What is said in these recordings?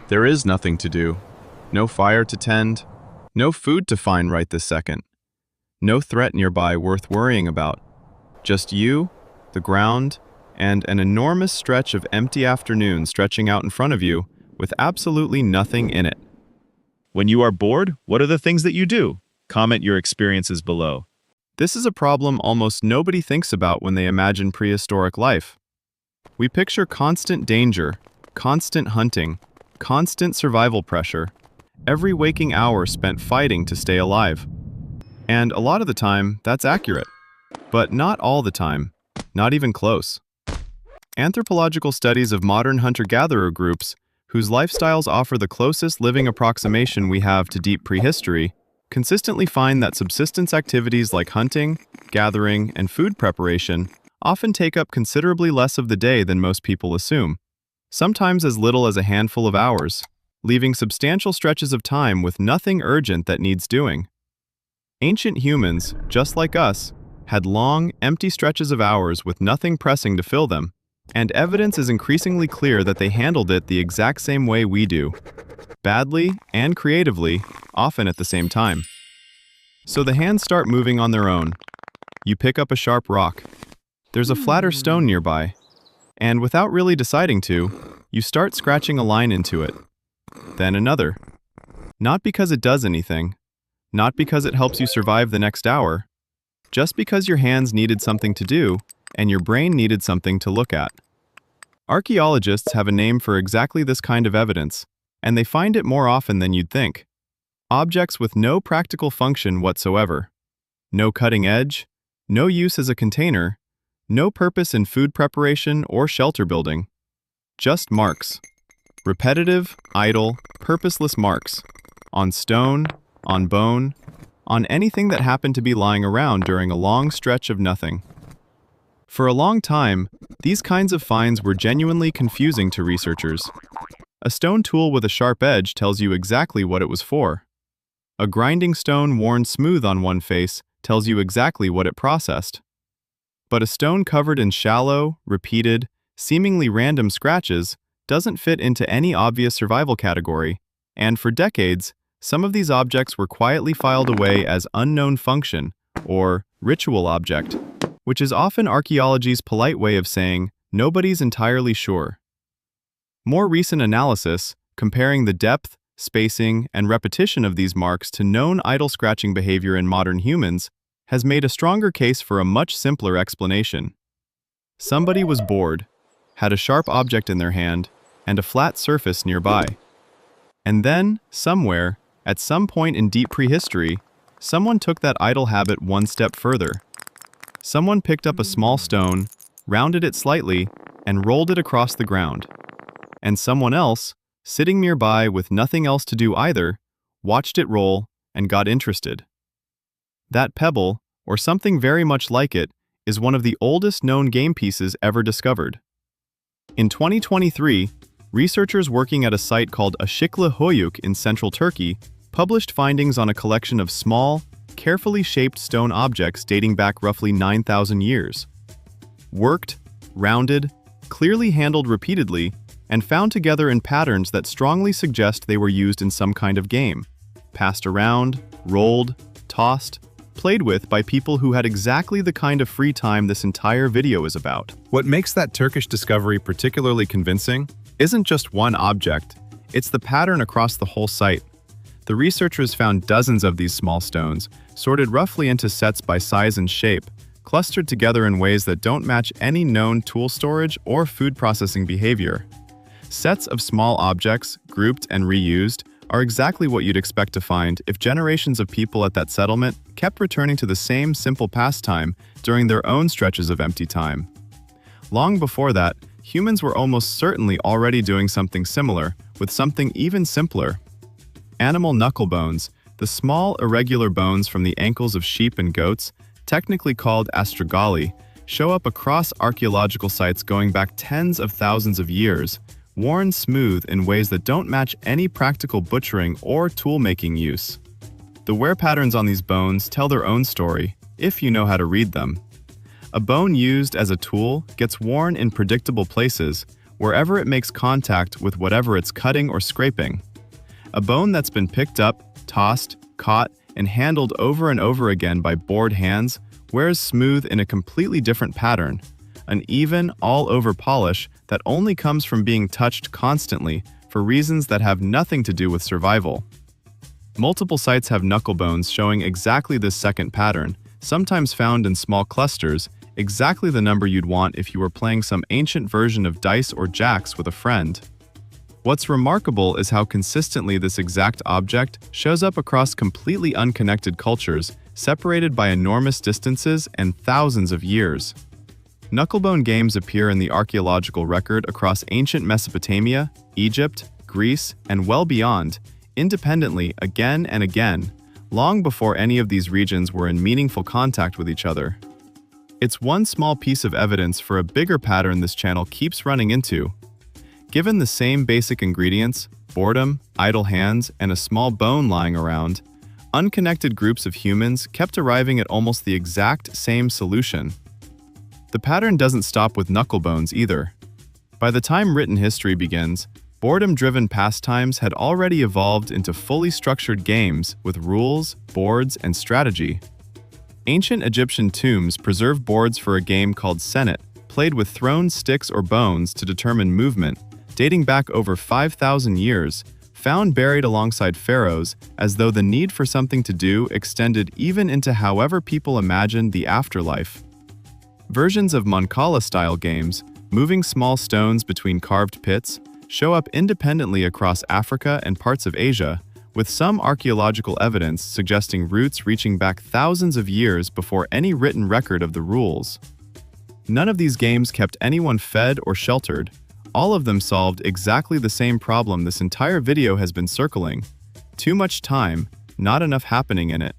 There is nothing to do, no fire to tend, no food to find right this second, no threat nearby worth worrying about. Just you, the ground, and an enormous stretch of empty afternoon stretching out in front of you with absolutely nothing in it. When you are bored, what are the things that you do? Comment your experiences below. This is a problem almost nobody thinks about when they imagine prehistoric life. We picture constant danger, constant hunting, constant survival pressure, every waking hour spent fighting to stay alive. And a lot of the time, that's accurate. But not all the time, not even close. Anthropological studies of modern hunter-gatherer groups, whose lifestyles offer the closest living approximation we have to deep prehistory, consistently find that subsistence activities like hunting, gathering, and food preparation often take up considerably less of the day than most people assume, sometimes as little as a handful of hours, leaving substantial stretches of time with nothing urgent that needs doing. Ancient humans, just like us, had long, empty stretches of hours with nothing pressing to fill them, and evidence is increasingly clear that they handled it the exact same way we do, badly and creatively, often at the same time. So the hands start moving on their own. You pick up a sharp rock. There's a flatter stone nearby, and without really deciding to, you start scratching a line into it. Then another. Not because it does anything, not because it helps you survive the next hour, just because your hands needed something to do and your brain needed something to look at. Archaeologists have a name for exactly this kind of evidence, and they find it more often than you'd think. Objects with no practical function whatsoever. No cutting edge, no use as a container, no purpose in food preparation or shelter building. Just marks. Repetitive, idle, purposeless marks. On stone, on bone, on anything that happened to be lying around during a long stretch of nothing. For a long time, these kinds of finds were genuinely confusing to researchers. A stone tool with a sharp edge tells you exactly what it was for. A grinding stone worn smooth on one face tells you exactly what it processed. But a stone covered in shallow, repeated, seemingly random scratches doesn't fit into any obvious survival category, and for decades, some of these objects were quietly filed away as unknown function, or ritual object, which is often archaeology's polite way of saying nobody's entirely sure. More recent analysis, comparing the depth, spacing, and repetition of these marks to known idle scratching behavior in modern humans, has made a stronger case for a much simpler explanation. Somebody was bored, had a sharp object in their hand, and a flat surface nearby. And then, somewhere, at some point in deep prehistory, someone took that idle habit one step further. Someone picked up a small stone, rounded it slightly, and rolled it across the ground. And someone else, sitting nearby with nothing else to do either, watched it roll and got interested. That pebble, or something very much like it, is one of the oldest known game pieces ever discovered. In 2023, researchers working at a site called Işıklı Hoyuk in central Turkey published findings on a collection of small, carefully shaped stone objects dating back roughly 9,000 years. Worked, rounded, clearly handled repeatedly, and found together in patterns that strongly suggest they were used in some kind of game, passed around, rolled, tossed, played with by people who had exactly the kind of free time this entire video is about. What makes that Turkish discovery particularly convincing isn't just one object, it's the pattern across the whole site. The researchers found dozens of these small stones, sorted roughly into sets by size and shape, clustered together in ways that don't match any known tool storage or food processing behavior. Sets of small objects, grouped and reused, are exactly what you'd expect to find if generations of people at that settlement kept returning to the same simple pastime during their own stretches of empty time. Long before that, humans were almost certainly already doing something similar, with something even simpler. Animal knucklebones, the small, irregular bones from the ankles of sheep and goats, technically called astragali, show up across archaeological sites going back tens of thousands of years, worn smooth in ways that don't match any practical butchering or tool-making use. The wear patterns on these bones tell their own story, if you know how to read them. A bone used as a tool gets worn in predictable places, wherever it makes contact with whatever it's cutting or scraping. A bone that's been picked up, tossed, caught, and handled over and over again by bored hands wears smooth in a completely different pattern, an even, all-over polish that only comes from being touched constantly for reasons that have nothing to do with survival. Multiple sites have knucklebones showing exactly this second pattern, sometimes found in small clusters, exactly the number you'd want if you were playing some ancient version of dice or jacks with a friend. What's remarkable is how consistently this exact object shows up across completely unconnected cultures, separated by enormous distances and thousands of years. Knucklebone games appear in the archaeological record across ancient Mesopotamia, Egypt, Greece, and well beyond, independently again and again, long before any of these regions were in meaningful contact with each other. It's one small piece of evidence for a bigger pattern this channel keeps running into. Given the same basic ingredients, boredom, idle hands, and a small bone lying around, unconnected groups of humans kept arriving at almost the exact same solution. The pattern doesn't stop with knucklebones either. By the time written history begins, boredom-driven pastimes had already evolved into fully structured games with rules, boards, and strategy. Ancient Egyptian tombs preserve boards for a game called Senet, played with thrown sticks or bones to determine movement, dating back over 5,000 years, found buried alongside pharaohs as though the need for something to do extended even into however people imagined the afterlife. Versions of Mancala-style games, moving small stones between carved pits, show up independently across Africa and parts of Asia, with some archaeological evidence suggesting roots reaching back thousands of years before any written record of the rules. None of these games kept anyone fed or sheltered. All of them solved exactly the same problem this entire video has been circling: too much time, not enough happening in it.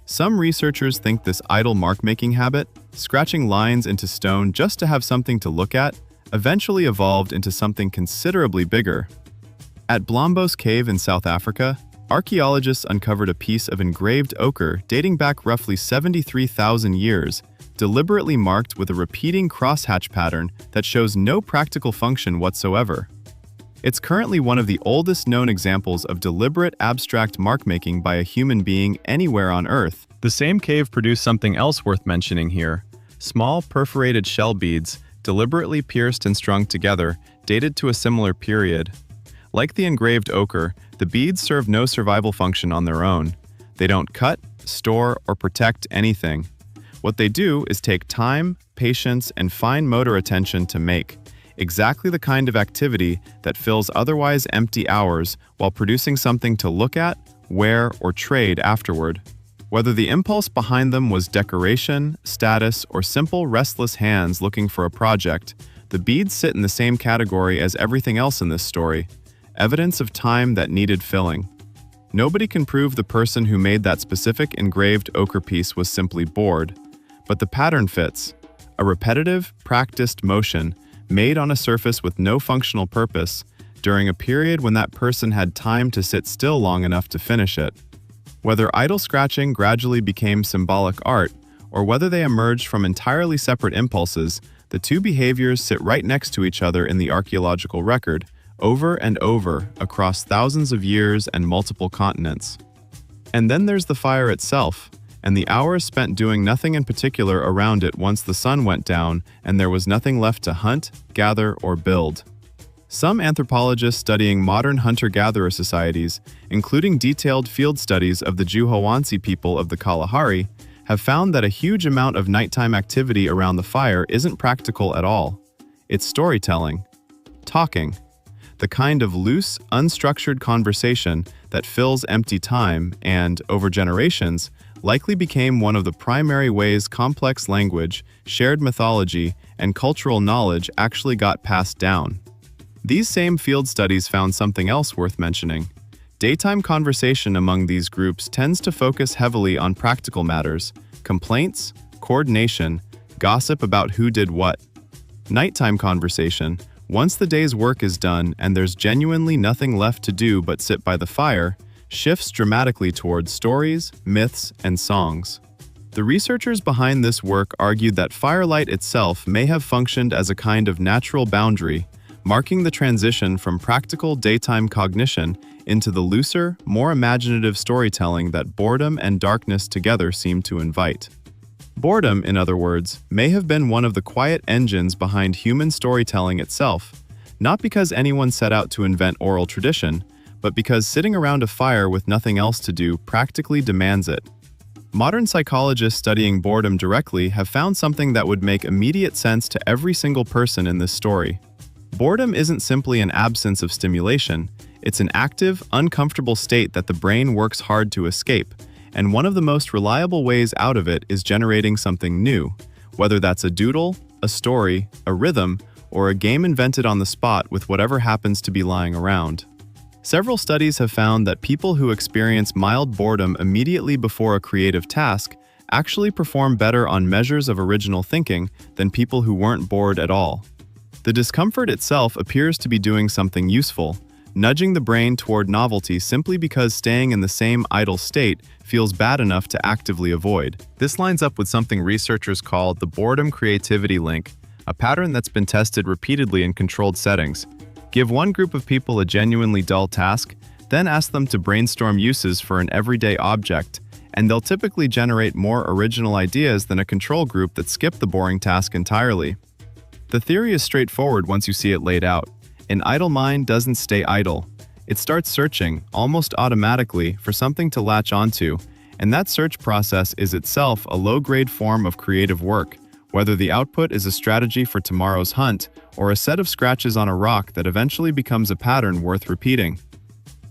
Some researchers think this idle mark-making habit, scratching lines into stone just to have something to look at, eventually evolved into something considerably bigger. At Blombos Cave in South Africa, archaeologists uncovered a piece of engraved ochre dating back roughly 73,000 years, deliberately marked with a repeating crosshatch pattern that shows no practical function whatsoever. It's currently one of the oldest known examples of deliberate abstract mark-making by a human being anywhere on Earth. The same cave produced something else worth mentioning here: small perforated shell beads, deliberately pierced and strung together, dated to a similar period. Like the engraved ochre, the beads serve no survival function on their own. They don't cut, store, or protect anything. What they do is take time, patience, and fine motor attention to make, exactly the kind of activity that fills otherwise empty hours while producing something to look at, wear, or trade afterward. Whether the impulse behind them was decoration, status, or simple restless hands looking for a project, the beads sit in the same category as everything else in this story: evidence of time that needed filling. Nobody can prove the person who made that specific engraved ochre piece was simply bored, but the pattern fits: a repetitive, practiced motion made on a surface with no functional purpose during a period when that person had time to sit still long enough to finish it. Whether idle scratching gradually became symbolic art, or whether they emerged from entirely separate impulses, the two behaviors sit right next to each other in the archaeological record, over and over, across thousands of years and multiple continents. And then there's the fire itself, and the hours spent doing nothing in particular around it once the sun went down and there was nothing left to hunt, gather, or build. Some anthropologists studying modern hunter-gatherer societies, including detailed field studies of the Juhowansi people of the Kalahari, have found that a huge amount of nighttime activity around the fire isn't practical at all. It's storytelling. Talking. The kind of loose, unstructured conversation that fills empty time and, over generations, likely became one of the primary ways complex language, shared mythology, and cultural knowledge actually got passed down. These same field studies found something else worth mentioning. Daytime conversation among these groups tends to focus heavily on practical matters: complaints, coordination, gossip about who did what. Nighttime conversation, once the day's work is done and there's genuinely nothing left to do but sit by the fire, shifts dramatically towards stories, myths, and songs. The researchers behind this work argued that firelight itself may have functioned as a kind of natural boundary, marking the transition from practical daytime cognition into the looser, more imaginative storytelling that boredom and darkness together seem to invite. Boredom, in other words, may have been one of the quiet engines behind human storytelling itself, not because anyone set out to invent oral tradition, but because sitting around a fire with nothing else to do practically demands it. Modern psychologists studying boredom directly have found something that would make immediate sense to every single person in this story. Boredom isn't simply an absence of stimulation, it's an active, uncomfortable state that the brain works hard to escape, and one of the most reliable ways out of it is generating something new, whether that's a doodle, a story, a rhythm, or a game invented on the spot with whatever happens to be lying around. Several studies have found that people who experience mild boredom immediately before a creative task actually perform better on measures of original thinking than people who weren't bored at all. The discomfort itself appears to be doing something useful, nudging the brain toward novelty simply because staying in the same idle state feels bad enough to actively avoid. This lines up with something researchers call the boredom creativity link, a pattern that's been tested repeatedly in controlled settings. Give one group of people a genuinely dull task, then ask them to brainstorm uses for an everyday object, and they'll typically generate more original ideas than a control group that skipped the boring task entirely. The theory is straightforward once you see it laid out. An idle mind doesn't stay idle. It starts searching, almost automatically, for something to latch onto, and that search process is itself a low-grade form of creative work, whether the output is a strategy for tomorrow's hunt or a set of scratches on a rock that eventually becomes a pattern worth repeating.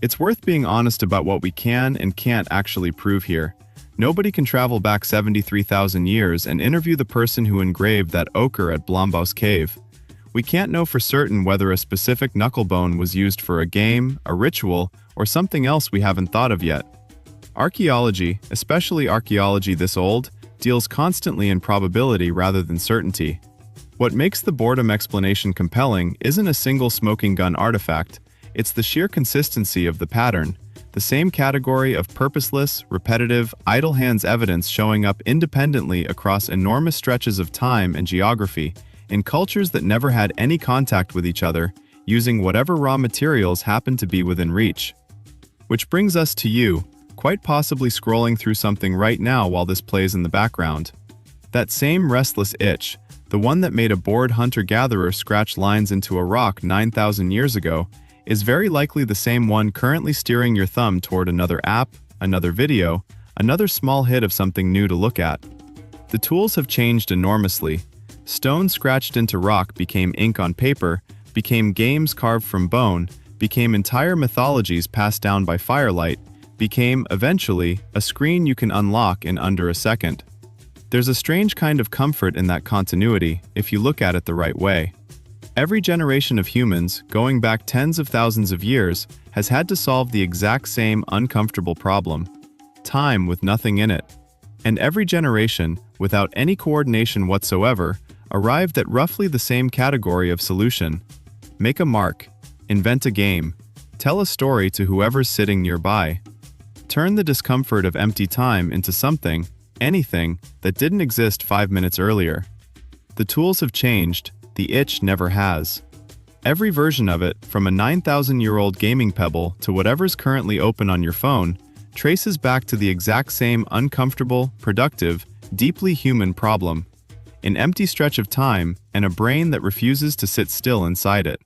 It's worth being honest about what we can and can't actually prove here. Nobody can travel back 73,000 years and interview the person who engraved that ochre at Blombaus Cave. We can't know for certain whether a specific knucklebone was used for a game, a ritual, or something else we haven't thought of yet. Archaeology, especially archaeology this old, deals constantly in probability rather than certainty. What makes the boredom explanation compelling isn't a single smoking gun artifact, it's the sheer consistency of the pattern, the same category of purposeless, repetitive, idle hands evidence showing up independently across enormous stretches of time and geography, in cultures that never had any contact with each other, using whatever raw materials happen to be within reach. Which brings us to you, quite possibly scrolling through something right now while this plays in the background. That same restless itch, the one that made a bored hunter-gatherer scratch lines into a rock 9,000 years ago, is very likely the same one currently steering your thumb toward another app, another video, another small hit of something new to look at. The tools have changed enormously. Stone scratched into rock became ink on paper, became games carved from bone, became entire mythologies passed down by firelight, became, eventually, a screen you can unlock in under a second. There's a strange kind of comfort in that continuity, if you look at it the right way. Every generation of humans, going back tens of thousands of years, has had to solve the exact same uncomfortable problem: time with nothing in it. And every generation, without any coordination whatsoever, arrived at roughly the same category of solution. Make a mark, invent a game, tell a story to whoever's sitting nearby. Turn the discomfort of empty time into something, anything, that didn't exist 5 minutes earlier. The tools have changed, the itch never has. Every version of it, from a 9,000-year-old gaming pebble to whatever's currently open on your phone, traces back to the exact same uncomfortable, productive, deeply human problem: an empty stretch of time and a brain that refuses to sit still inside it.